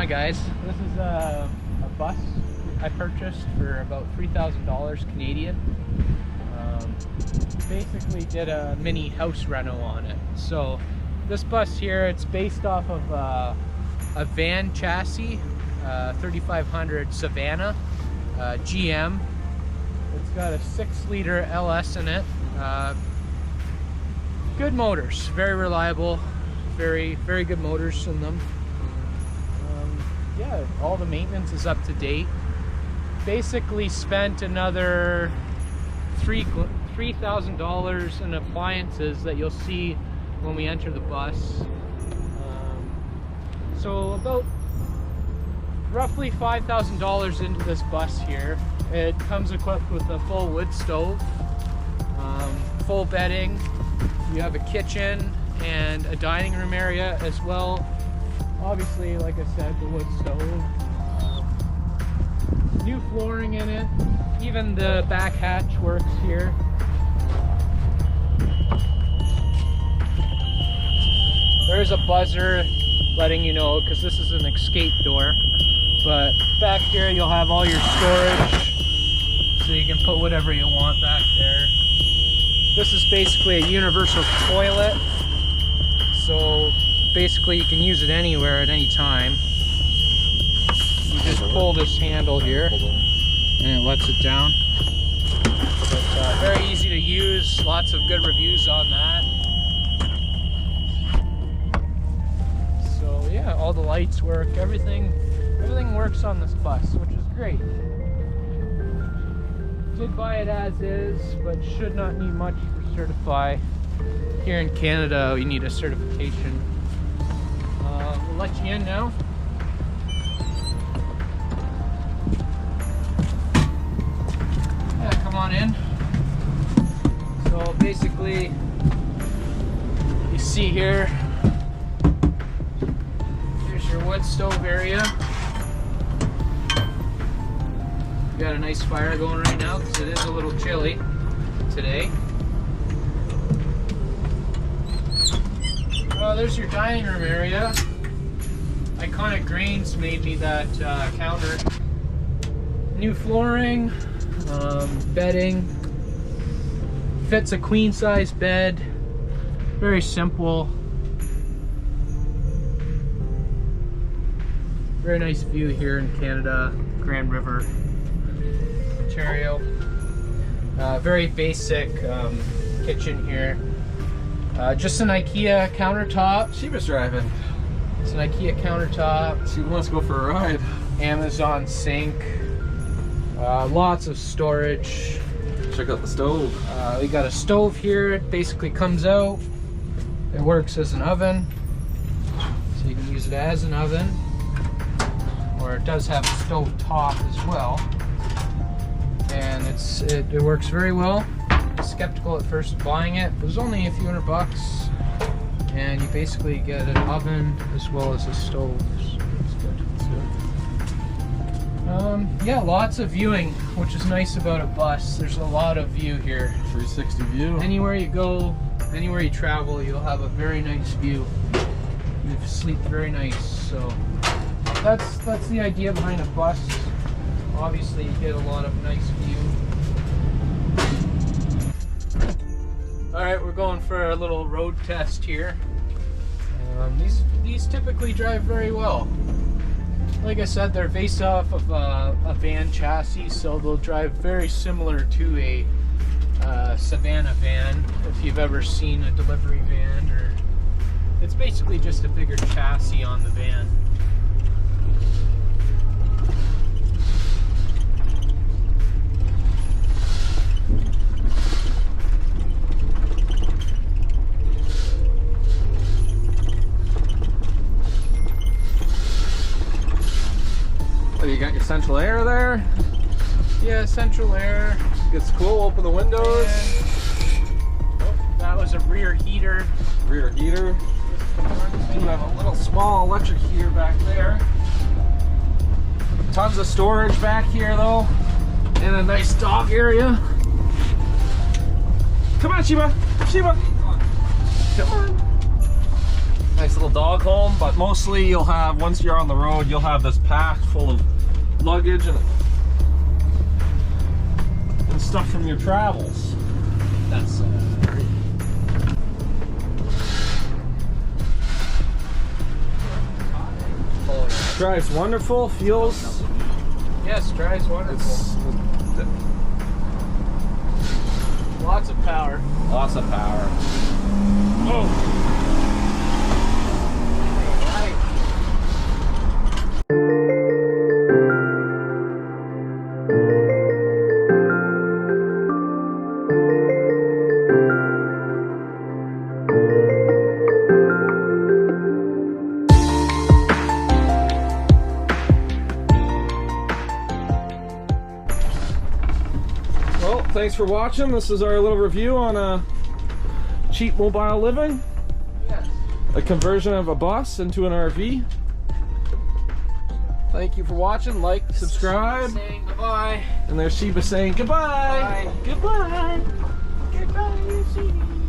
on, guys? This is a bus I purchased for about $3,000 Canadian. Basically did a mini house reno on it. So this bus here, it's based off of a van chassis, 3500 Savannah GM. It's got a 6-liter LS in it. Good motors, very reliable, very good motors in them. Yeah, all the maintenance is up to date. Basically spent another $3,000 in appliances that you'll see when we enter the bus. So about roughly $5,000 into this bus here. It comes equipped with a full wood stove, full bedding. You have a kitchen and a dining room area as well. Obviously, like I said, the wood stove. New flooring in it. Even the back hatch works here. There's a buzzer letting you know, because this is an escape door. But back here you'll have all your storage, so you can put whatever you want back there. This is basically a universal toilet, so basically you can use it anywhere at any time. You just pull this handle here and it lets it down. But very easy to use, lots of good reviews on that. So yeah, all the lights work, everything works on this bus, which is great. Did buy it as is, but should not need much for certify. Here in Canada, you need a certification. We'll let you in now. Yeah, come on in. So basically, you see here, here's your wood stove area. Got a nice fire going right now because it is a little chilly today. There's your dining room area. Iconic Grains made me that counter. New flooring, bedding. Fits a queen size bed. Very simple. Very nice view here in Canada, Grand River, Ontario. Very basic kitchen here. Just an IKEA countertop. She was driving. It's an IKEA countertop. She wants to go for a ride. Amazon sink. Lots of storage. Check out the stove. We got a stove here. It basically comes out. It works as an oven. So you can use it as an oven. Or it does have a stove top as well. And it works very well. Skeptical at first buying it. It was only a few $100, and you basically get an oven as well as a stove. So it's good. Yeah, lots of viewing, which is nice about a bus. There's a lot of view here. 360 view. Anywhere you go, anywhere you travel, you'll have a very nice view. You sleep very nice. So that's the idea behind a bus. Obviously, you get a lot of nice view. Alright, we're going for a little road test here. These typically drive very well. Like I said, they're based off of a van chassis, so they'll drive very similar to a Savannah van, if you've ever seen a delivery van. Or it's basically just a bigger chassis on the van. You got your central air there. Yeah, central air. Gets cool. Open the windows. That was a rear heater. Rear heater. You have a little small electric heater back there. Tons of storage back here though. And a nice dog area. Come on, Sheba. Sheba. Come on. Nice little dog home, but mostly you'll have, once you're on the road, you'll have this packed full of luggage and stuff from your travels. That's great. Oh, yeah. Drives wonderful, feels... Yes, drives wonderful. Lots of power. Lots of power. Oh! Well, thanks for watching. This is our little review on a cheap mobile living. Yes. A conversion of a bus into an RV. Thank you for watching. Like, subscribe. Saying goodbye. And there's Sheba saying goodbye. Bye. Goodbye. Goodbye, Sheba.